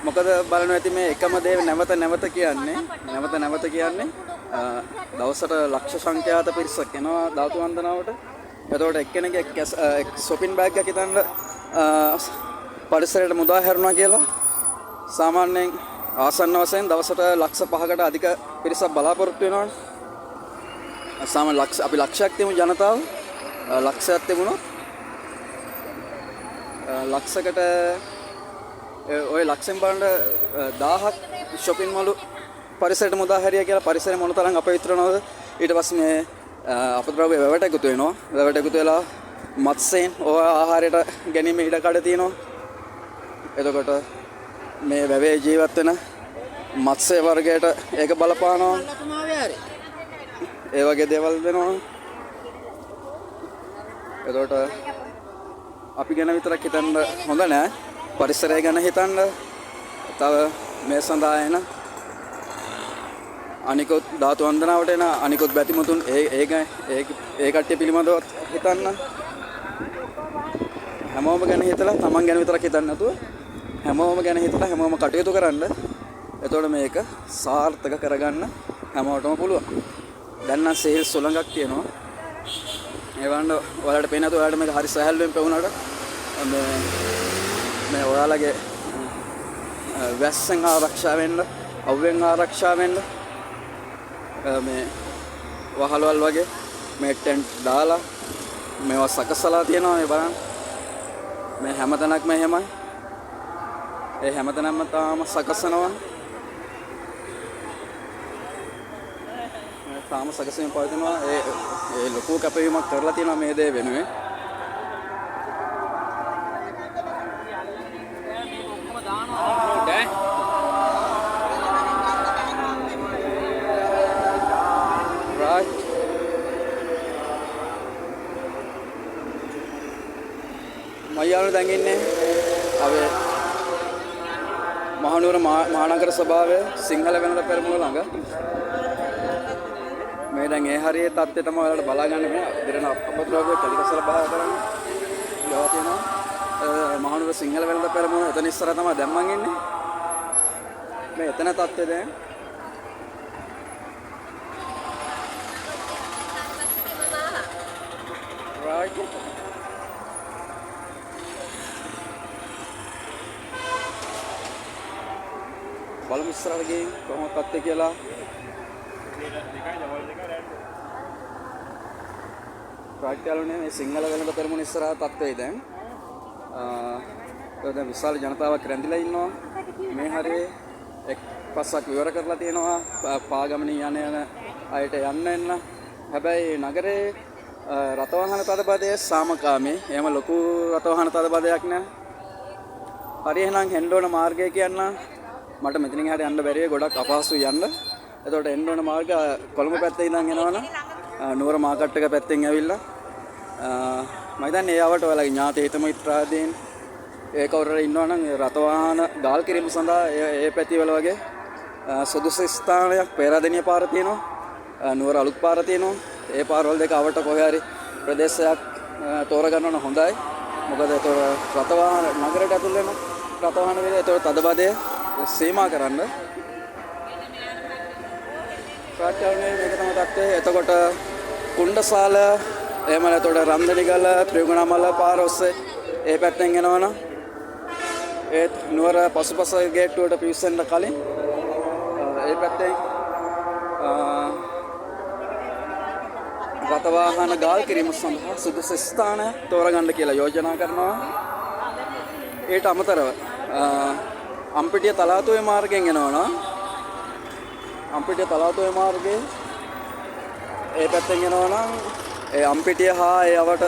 මොකද බලන්න ඇති මේ එකම දේ නැවත නැවත කියන්නේ දවසට ලක්ෂ සංඛ්‍යාත පිරිසක් එනවා ධාතු වන්දනාවට. එතකොට එක්කෙනෙක්ගේ shopping bag එකක් හිතන්න පරිසරයට මුදා හැරුණා කියලා සාමාන්‍යයෙන් ආසන්න වශයෙන් දවසට ලක්ෂ 5කට අධික පිරිසක් බලාපොරොත්තු වෙනවනේ. සාමාන්‍ය අපි ලක්ෂයක් තියමු ජනතාව. ලක්ෂයක් තිබුණොත් ලක්ෂයකට ඔය ලක්ෂෙන් බලන්න 1000ක් shopping mall පරිසරයට මුදා හැරියා කියලා පරිසරය මොන තරම් අපවිත්‍ර වෙනවද. ඊට පස්සේ මේ අපද්‍රව්‍ය වැවට එකතු වෙනවා. වැවට එකතු වෙලා මත්ස්‍යයන් ඔය ආහාරයට ගැනීම ඉඩ කඩ තියෙනවා. එතකොට මේ වැවේ ජීවත් වෙන මත්ස්‍ය වර්ගයට ඒක බලපානවා. ඒ වගේ දේවල් වෙනවා. එතකොට අපි ගැන විතරක් හිතන්න හොඳ නෑ. පරිසරය ගැන හිතන්න. තව මේ සඳහා එන අනිකුත් ධාතු වන්දනාවට එන අනිකුත් බැතිමුතුන් ඒ කට්ටිය පිළිබඳව හිතන්න. හැමෝම ගැන හිතලා තමන් ගැන විතරක් හිතන්න නැතුව හැමෝම ගැන හිතලා හැමෝම කටයුතු කරන්න. එතකොට මේක සාර්ථක කරගන්න හැමෝටම පුළුවන්. දැන් නම් සේල් සුළඟක් තියෙනවා. ඒ වන්න ඔයාලට පේන්නේ නැතුව ඔයාලට මේක හරි සහැල්ලුවෙන් පෙවුනට මේ ඔයාලගේ වැස්සෙන් ආරක්ෂා වෙන්න, අවුවෙන් ආරක්ෂා වෙන්න මේ වහලවල් වගේ මේ ටෙන්ට් දාලා මේවා සකසලා තියෙනවා. මේ බලන්න මේ හැමතැනක්ම එහෙමයි. ඒ හැමතැනම තාම සකසනවා. තාම සකසමින් පවතිනවා. ඒ ලොකු කැපවීමක් කරලා තියෙනවා මේ දේ වෙනුවෙන්. මයියානු දැන් ඉන්නේ අපි මහනුවර මහනගර සභාවේ සිංහල වෙළඳ පෙරමුණ ළඟ. මේ දැන් ඒ හරියේ තත්ත්වය තමයි ඔයාලට බලා ගන්න මේ දෙරණ අපද්‍රව්‍ය කැලිකසල බහා කරන්නේ. ඒවා තියෙනවා. මහනුවර සිංහල වෙළඳ පෙරමුණ එතන ඉස්සරහ තමයි දැන් මං ඉන්නේ. මේ එතන තත්ත්වය දැන් right. බලමු ඉස්සරහට ගිහින් කොහොමද තත්ත්වය කියලා. ප්‍රාක්ටිකල්නේ මේ සිංහල වෙළඳ පෙරමුණ ඉස්සරහ තත්ත්වය දැන්. දැන් විශාල ජනතාවක් රැඳිලා ඉන්නවා. මේ හරියේ එක් පස්සක් විවර කරලා තියෙනවා. පාගමනින් යන අයට යන්න එන්න. හැබැයි නගරේ රථවාහන තදබදයේ සාමකාමී. එහෙම ලොකු රථවාහන තදබදයක් නෑ. හරි එහෙනම් හෙන්න ඕන මාර්ගය කියන්න. මට මෙතනින් එහාට යන්න බැරි වෙයි. ගොඩක් අපහසුයි යන්න. එතකොට එන්න ඕන මාර්ගය කොළඹ පැත්තේ ඉඳන් එනවනම් නුවර මාකට් එක පැත්තෙන් ඇවිල්ලා මම හිතන්නේ ඒ ආවට ඔයාලගේ ඥාති හිත මිත්‍රාදීන් ඒ කවුරුහරි ඉන්නවනම් රථවාහන ගාල් කිරීම සඳහා ඒ පැතිවල වගේ සුදුසු ස්ථානයක් පෙරදෙනිය පාර තියෙනවා. නුවර අලුත් පාර තියෙනවා. ඒ පාරවල දෙක අවට කොහේ හරි ප්‍රදේශයක් තෝරගන්න ඕන හොඳයි. මොකද ඒතොර රථවාහන නගරයට ඇතුල් වෙන රථවාහන වල ඒතොර තදබදය සීමා කරන්න. ප්‍රාට්‍යවනේ මේක තමයි තත්ත්වය. එතකොට කුණ්ඩසාල එහෙම නැතොට රන්දනිගල ත්‍රිකුණාමල පාර ඔස්සේ ඒ පැත්තෙන් එනවනම් ඒත් නුවර පසුපස ගේට්ටුවට පිවිසෙන්න කලින් ඒ පැත්තේ රථ වාහන ගාල් කිරීම සඳහා සුදුසු ස්ථානයක් තෝරගන්න කියලා යෝජනා කරනවා. ඊට අමතරව අම්පිටිය තලාතුවේ මාර්ගයෙන් එනවා. අම්පිටිය තලාතුවේ මාර්ගයේ ඒ පැත්තෙන් එනවා නම් ඒ අම්පිටිය හා ඒ අවට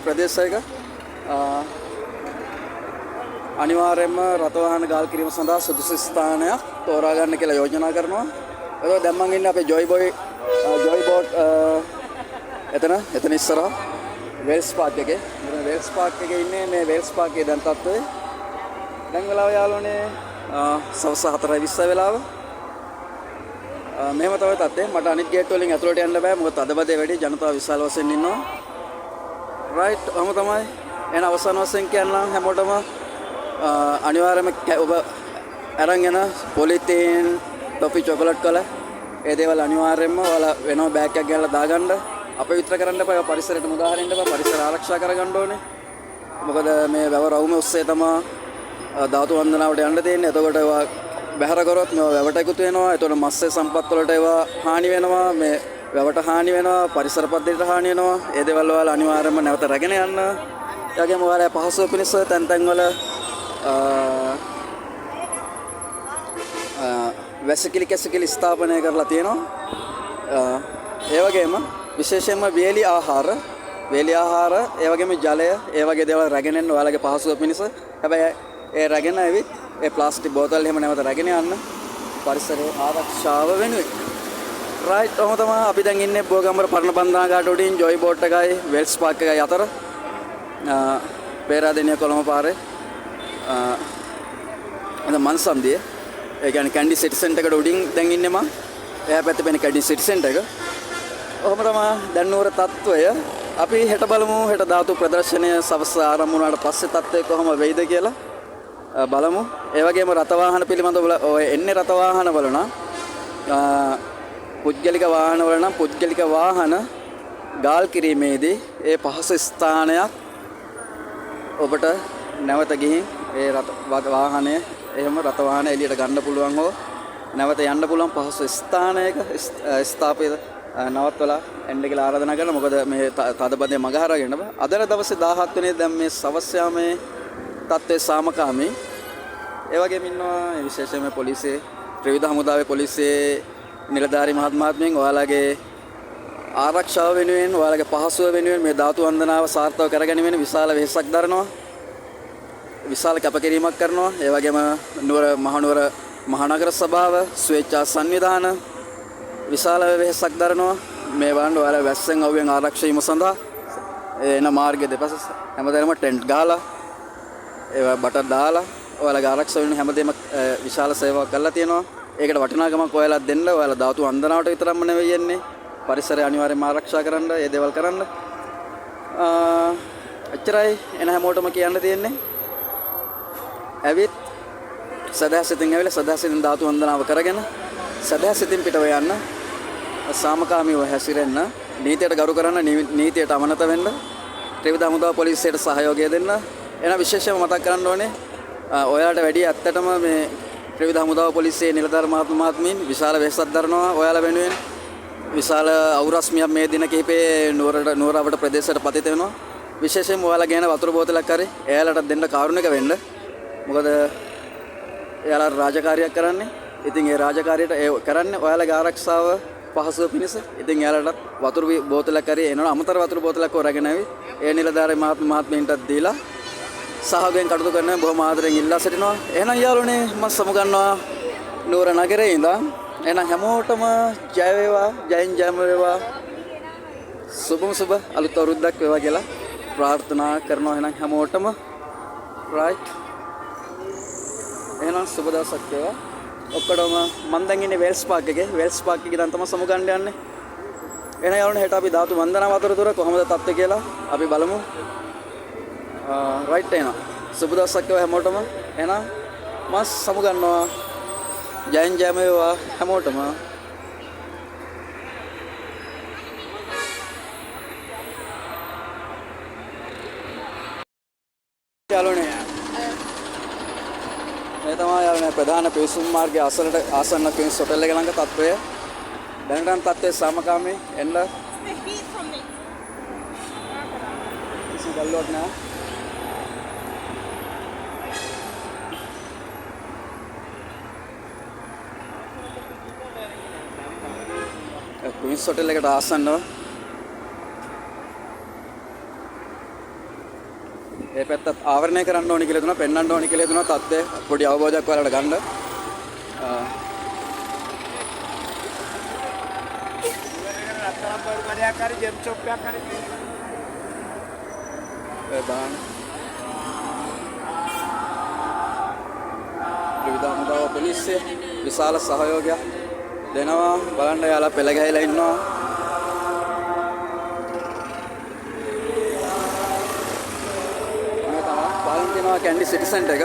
ප්‍රදේශයක අනිවාර්යයෙන්ම රථ වාහන ගාල් කිරීම සඳහා සුදුසු ස්ථානයක් තෝරා ගන්න කියලා යෝජනා කරනවා. ඒක දැන් මම ඉන්නේ අපේ ජොයි බෝට් එතන ඉස්සරහා වෙල්ස් පාක් එකේ. මෙතන වෙල්ස් පාක් එකේ ඉන්නේ. මේ වෙල්ස් පාක් එකේ දැන් තත්ත්වය දැන් වෙලාව යාළුවනේ සවස් 4:20 වෙලාව. මෙහෙම තමයි තත්ත්වය. මට අනිත් ගේට් වලින් ඇතුළට යන්න බෑ. මොකද අදබදේ වැඩි ජනතාව විශාල වශයෙන් ඉන්නවා. රයිට් ඔහම තමයි. එන අවසන් වශයෙන් කියන්නම් හැමෝටම අනිවාර්යයෙන්ම ඔබ අරන් යන පොලිතීන් ටොෆි චොකලට් කල ඒ දේවල් අනිවාර්යයෙන්ම ඔයාලා වෙනම බෑග් එකක් ගහලා දාගන්න. අපේ විතර කරන්න එපා. පරිසරයට මුදාහරින්න එපා. පරිසර ආරක්ෂා කරගන්න ඕනේ. මොකද මේ වැව රවුමේ ඔස්සේ තමයි ධාතු වන්දනාවට යන්න තියෙන්නේ. එතකොට ඒවා බැහැර කරොත් මේ වැවට එකතු වෙනවා. එතකොට මත්ස්‍ය සම්පත් වලට ඒවා හානි වෙනවා. මේ වැවට හානි වෙනවා. පරිසර පද්ධතියට හානි වෙනවා. ඒ දේවල් වල අනිවාර්යයෙන්ම නැවත රැගෙන යන්න. ඒ වගේම ඔයාලා පහසුව පිණිස තැන් වල වැසිකිලි කැසිකිලි ස්ථාපනය කරලා තියෙනවා. ඒ වගේම විශේෂයෙන්ම වේලි ආහාර, ඒ වගේම ජලය, ඒ වගේ දේවල් රැගෙන යන්න ඔයාලගේ පහසුව පිණිස. හැබැයි ඒ රැගෙන ඇවිත් ඒ ප්ලාස්ටික් බෝතල් එහෙම නැවත රැගෙන යන්න පරිසරයේ ආරක්ෂාව වෙනුවෙන්. රයිට් ඔහොම තමයි අපි දැන් ඉන්නේ බෝගම්බර පරණ බන්ධනාගාරට උඩින් ජොයි බෝට් එකයි වෙල්ස් පාක් එකයි අතර. පේරාදෙනිය කොළඹ පාරේ මන්සන්දියේ. ඒ කියන්නේ කැන්ඩි සිටි සෙන්ටර් එකට උඩින් දැන් ඉන්නේ මම. එහා පැත්තේ වෙන කැන්ඩි සිටි සෙන්ටර් එක. ඔහොම තමයි දැන් නුවර තත්වය. අපි හෙට බලමු හෙට ධාතු ප්‍රදර්ශනය සවස් ආරම්භ වුණාට පස්සේ තත්ත්වය කොහොම වෙයිද කියලා බලමු. ඒ වගේම රථ වාහන පිළිබඳව ඔය එන්නේ රථ වාහන වල නම් පුද්ගලික වාහන වල නම් පුද්ගලික වාහන ගාල් කිරීමේදී ඒ පහසු ස්ථානයක් ඔබට නැවත ගිහින් ඒ රථ වාහනය එහෙම රථ වාහන එළියට ගන්න පුළුවන් හෝ නැවත යන්න පුළුවන් පහසු ස්ථානයක ස්ථාපිත නවත්වලා එන්න කියලා ආරාධනා කරනවා. මොකද මේ තදබදේ මග හරගෙන අද දවසේ 17 වෙනි දැන් මේ සවස් යාමේ තත්ත්වයේ සාමකාමී. ඒ වගේම ඉන්නවා විශේෂයෙන්ම පොලිසියේ ත්‍රිවිධ හමුදාවේ පොලිසියේ නිලධාරි මහත්මයාත්මයන් ඔයාලගේ ආරක්ෂාව වෙනුවෙන් ඔයාලගේ පහසුව වෙනුවෙන් මේ ධාතු වන්දනාව සාර්ථක කරගැනීමේ විශාල වෙහෙසක් දරනවා. විශාල කැපකිරීමක් කරනවා. ඒ වගේම මහනුවර මහනගර සභාව ස්වේච්ඡා සංවිධාන විශාල වෙහෙසක් දරනවා. මේ වань ඔයාලා වැස්සෙන් අවුවෙන් ආරක්ෂා වීම සඳහා එන මාර්ගය දෙපස හැමදේම ටෙන්ට් ගහලා ඒවා බට දාලා ඔයාලගේ ආරක්ෂා වෙන හැමදේම විශාල සේවාවක් කරලා තියෙනවා. ඒකට වටිනාකමක් ඔයාලා දෙන්න. ඔයාලා ධාතු වන්දනාවට විතරක්ම නෙවෙයි යන්නේ. පරිසරය අනිවාර්යයෙන්ම ආරක්ෂා කරන්න, ඒ දේවල් කරන්න. එච්චරයි එන හැමෝටම කියන්න තියෙන්නේ. ඇවිත් සදාසිතින් ඇවිල්ලා සදාසිතින් ධාතු වන්දනාව කරගෙන සදාසිතින් පිටව යන්න, සාමකාමීව හැසිරෙන්න, නීතියට ගරු කරන්න, නීතියට අමනත වෙන්න, ත්‍රිවිධ හමුදාව පොලිසියට සහයෝගය දෙන්න. එන විශේෂයෙන්ම මතක් කරන්න ඕනේ ඔයාලට වැඩි ඇත්තටම මේ ත්‍රිවිධ හමුදාව පොලිසියේ නිලධාරි මහත්මීන් විශාල වෙහෙසක් දරනවා ඔයාලා වෙනුවෙන්. විශාල අවුරස්මියක් මේ දින කිහිපේ නුවරවට ප්‍රදේශයට පතිත වෙනවා. විශේෂයෙන්ම ඔයාලා ගේන වතුර බෝතලයක් හරි එයාලට දෙන්න කාරුණික වෙන්න. මොකද එයාලා රාජකාරියක් කරන්නේ. ඉතින් ඒ රාජකාරියට කරන්නේ ඔයාලගේ ආරක්ෂාව පහසුව පිණිස. ඉතින් එයාලට වතුර බෝතලයක් හරි එනවා අමතර වතුර බෝතලයක් හොරගෙන ආවි ඒ නිලධාරි මහත්මීන්ටත් දීලා සහයෝගයෙන් කටයුතු කරන බොහොම ආදරෙන් ඉල්ලා සිටිනවා. එහෙනම් යාළුවනේ මම සමුගන්නවා නුවර නගරේ ඉඳන්. එහෙනම් හැමෝටම ජය වේවා, ජයෙන් ජයම වේවා. සුබ අලුත් අවුරුද්දක් වේවා කියලා ප්‍රාර්ථනා කරනවා. එහෙනම් හැමෝටම රයිට්. එහෙනම් සුබ දවසක් වේවා. ඔක්කොටම මම දැන් ඉන්නේ වෙල්ස් පාක් එකේ. වෙල්ස් පාක් එකේ දැන් තමයි සමුගන්න යන්නේ. එහෙනම් යාළුවනේ හෙට අපි ධාතු වන්දනාව අතරතුර කොහොමද තත්ත්වය කියලා අපි බලමු. රයිට් එහෙනම් සුබ දවසක් වේවා හැමෝටම. එහෙනම් මම සමුගන්නවා. ජයෙන් ජයම වේවා හැමෝටම. යාළුවනේ මේ තමයි යන්නේ ප්‍රධාන පිවිසුම් මාර්ගයේ ආසන්න ක්වීන්ස් හොටල් එක ළඟ තත්ත්වය. දැනටම තත්ත්වය සාමකාමී එන්න කිසි ගල්ලුවක් නෑ. ක්වීන්ස් හොටල් එකට ආසන්නව ඒ පැත්තත් ආවරණය කරන්න ඕනි කියලා දුනා, පෙන්වන්න ඕනි කියලා දුනා තත්ත්වය පොඩි අවබෝධයක් ඔයාලට ගන්න. විවිධ හමුදාව පොලිසිය විශාල සහයෝගයක් දෙනවා. බලන්න යාලා පෙළ ගැහිලා ඉන්නවා. කැන්ඩි සිටි සෙන්ටර් එක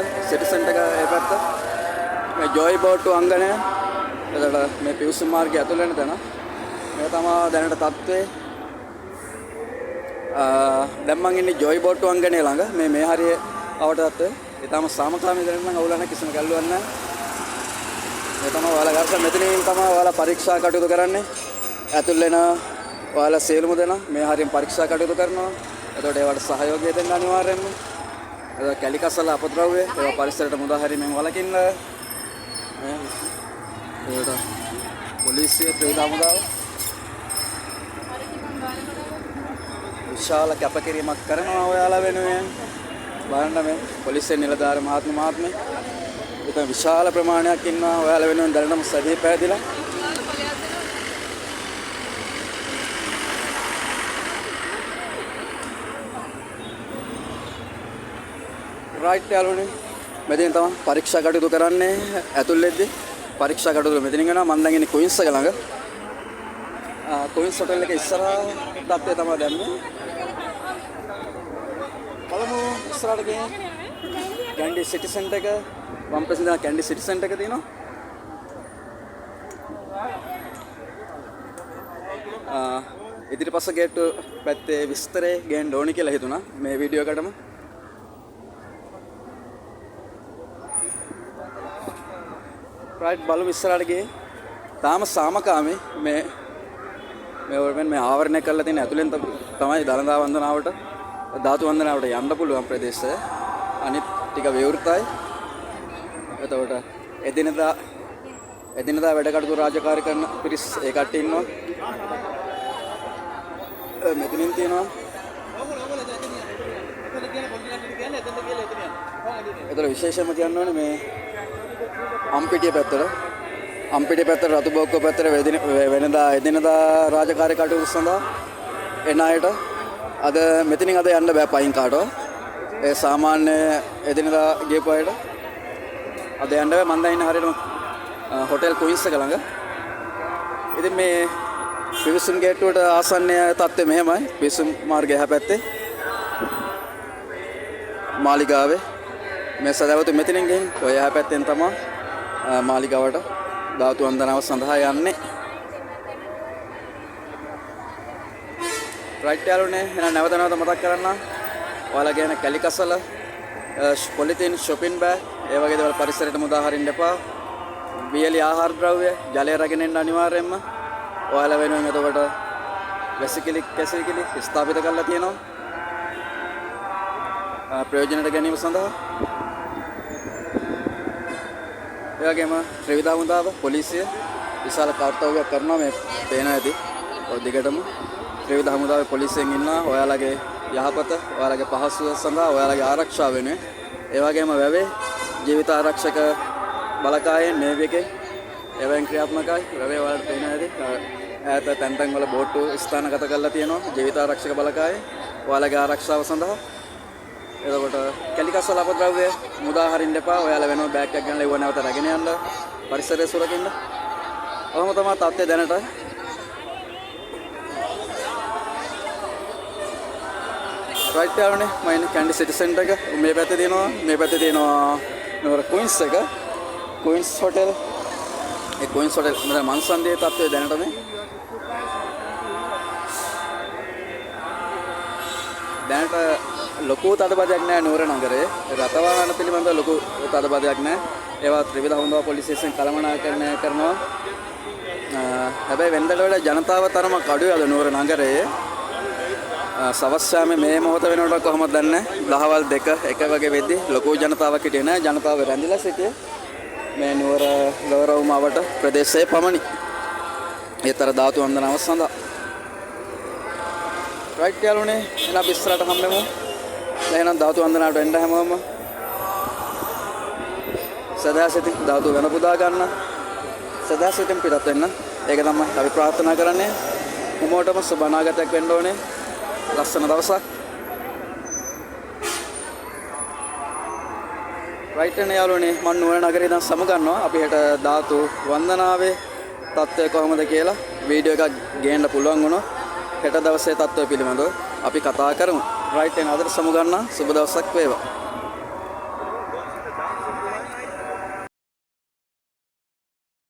ඒ පැත්ත මේ ජොයි බෝට්ටු අංගණය. එතකොට මේ පිවිසුම් මාර්ගය ඇතුළේ යන තැන. මේ තමයි දැනට තත්ත්වේ. දැන් මම ඉන්නේ ජොයි බෝට්ටු අංගණය ළඟ. මේ හරිය අවට තත්ත්වය. ඒ තමයි සාමකාමී දැනට නම් අවුල නැහැ, කිසිම ගැල්ලුවක් නැහැ. මේ තමයි ඔයාලා ගන්න මෙතනින් තමයි ඔයාලා පරීක්ෂා කටයුතු කරන්නේ. ඇතුළේ යන ඔයාලා සියලුම දෙනා මේ හරියෙන් පරීක්ෂා කටයුතු කරනවා. එතකොට ඒවට සහයෝගය දෙන්න අනිවාර්යෙන්ම. කැලිකසල අපද්‍රව්‍ය ඒවා පරිසරයට මුදා හැරීමෙන් වළකින්න ඒකට පොලිසිය ත්‍රිවිධ හමුදාව විශාල කැපකිරීමක් කරනවා ඔයාලා වෙනුවෙන්. බලන්න මේ පොලිසිය නිලධාරී මහත්මේ ඉතින් විශාල ප්‍රමාණයක් ඉන්නවා ඔයාලා වෙනුවෙන් දැනටම සැදී පැහැදිලා. රයිට් යාළුවනේ මෙතෙන් තමයි පරීක්ෂා කටයුතු කරන්නේ. ඇතුළේදී පරීක්ෂා කටයුතු මෙතනින් යනවා. මම දැන් ඉන්නේ ක්වීන්ස් එක ළඟ. ක්වීන්ස් හොටල් එකේ ඉස්සරහා තත්ත්වය තමයි දැම්මේ. බලමු ඉස්සරහට ගිහින් කැන්ඩි සිටි සෙන්ටර් එක වම් පැත්තේ තියෙන කැන්ඩි සිටි සෙන්ටර් එක තියෙනවා. ඉදිරිපස ගේට්ටුව පැත්තේ විස්තරේ ගේන්න ඕනි කියලා හිතුණා මේ වීඩියෝ එකටම. රයිට් බලමු ඉස්සරහට ගියේ. තාම සාමකාමී මේ ආවරණය කරලා තියෙන ඇතුලෙන් තමයි දළදා වන්දනාවට ධාතු වන්දනාවට යන්න පුළුවන් ප්‍රදේශය. අනිත් ටික විවෘතයි. එතකොට එදිනදා වැඩ කටයුතු රාජකාරී කරන පිරිස් ඒ කට්ටිය ඉන්නවා. මෙතනින් තියෙනවා. එතකොට විශේෂයෙන්ම කියන්න ඕනේ මේ අම්පිටිය පැත්තට රතු බොක්කෝ පැත්තට වෙනදා එදිනදා රාජකාරී කටයුතු සඳහා එන අයට අද මෙතනින් යන්න බෑ පයින් කාටවත්. ඒ සාමාන්‍ය එදිනදා ගියපු අයට අද යන්න බෑ. මම දැන් ඉන්නේ හරියටම හොටෙල් ක්වීන්ස් එක ළඟ. ඉතින් මේ පිවිසුම් ගේට්ටුවට ආසන්න තත්ත්වය මෙහෙමයි. පිවිසුම් මාර්ගය එහා පැත්තේ මාලිගාවේ මේ සදවතු මෙතනින් ගිහින් ඔය එහා පැත්තෙන් තමයි මාලිගාවට ධාතු වන්දනාව සඳහා යන්නේ. රයිට් යාළුවනේ එහෙනම් නැවත මතක් කරන්න. ඔයාලා කියන කැලිකසල පොලිතින් shopping bag ඒ වගේ දේවල් පරිසරයට මුදා හරින්න එපා. වියලි ආහාර ද්‍රව්‍ය ජලය රැගෙන එන්න අනිවාර්යයෙන්ම. ඔයාලා වෙනුවෙන් එතකොට වැසිකිලි කැසිකිලි ස්ථාපිත කරලා තියෙනවා ප්‍රයෝජනට ගැනීම සඳහා. ඒ වගේම ත්‍රිවිධ හමුදාව පොලිසිය විශාල කාර්යයක් කරනවා. මේ පේන ඇති ඔය දිගටම ත්‍රිවිධ හමුදාවේ පොලිසියෙන් ඉන්නවා ඔයාලගේ යහපත ඔයාලගේ පහසුව සඳහා ඔයාලගේ ආරක්ෂාව වෙනුවෙන්. ඒ වගේම වැවේ ජීවිත ආරක්ෂක බලකායෙන් නේවි එකේ එවෙන් ක්‍රියාත්මකයි. වැවේ ඔයාලට පේන ඇති ඈත තැන් තැන් වල බෝට්ටු ස්ථානගත කරලා තියෙනවා ජීවිත ආරක්ෂක බලකායෙන් ඔයාලගේ ආරක්ෂාව සඳහා. එතකොට කැලිකසල අපද්‍රව්‍ය මුදා හරින්න එපා. ඔයාලා වෙනම බෑග් එකක් ගන්නලා ඒව නැවත රැගෙන යන්න පරිසරය සුරකින්න. ඔහොම තමයි තත්ත්වය දැනට. රයිට් යාළුවනේ මම ඉන්නේ කැන්ඩි සිටි සෙන්ටර් එක. මේ පැත්තේ තියෙනවා නෝර ක්වීන්ස් එක. Queens hotel. ඒ ක්වීන්ස් හොටෙල් මම මන්සන්දියේ තත්ත්වය දැනට මේ. දැනට ලොකු තදබදයක් නැහැ නුවර නගරේ. රථ වාහන පිළිබඳව ලොකු තදබදයක් නැහැ. ඒවා ත්‍රිවිධ හමුදා පොලිසියෙන් කළමනාකරණය කරනවා. හැබැයි වෙනදට වඩා ජනතාව තරමක් අඩුයි අද නුවර නගරයේ. සවස් යාමේ මේ මොහොත වෙනකොට කොහොමද දන්නේ? දහවල් 2 1 වගේ වෙද්දි ලොකු ජනතාවක් හිටියේ නැහැ. ජනතාව රැඳිලා සිටියේ මේ නුවර ගෞරවමාවට ප්‍රදේශයේ පමණි. ඒතර ධාතු වන්දනාව සඳහා. රයිට් යාළුවනේ එහෙනම් අපි ඉස්සරහට හම්බෙමු. එහෙනම් ධාතු වන්දනාවට එන්න හැමෝම සදාසිතින් ධාතු වෙන පුදා ගන්න. සදාසිතින් පිටත් වෙන්න. ඒක තමයි අපි ප්‍රාර්ථනා කරන්නේ. හැමෝටම සුබ අනාගතයක් වෙන්න ඕනේ. ලස්සන දවසක්. රයිට් නේ යාළුවනේ මම නුවර නගරේ ඉඳන් සමුගන්නවා. අපි හෙට ධාතු වන්දනාවේ තත්ත්වය කොහොමද කියලා වීඩියෝ එකක් ගේන්න පුළුවන් වුණා. හෙට දවසේ තත්ත්වය පිළිබඳව අපි කතා කරමු. රයිට් නේ අදට සමුගන්නා. සුබ දවසක් වේවා.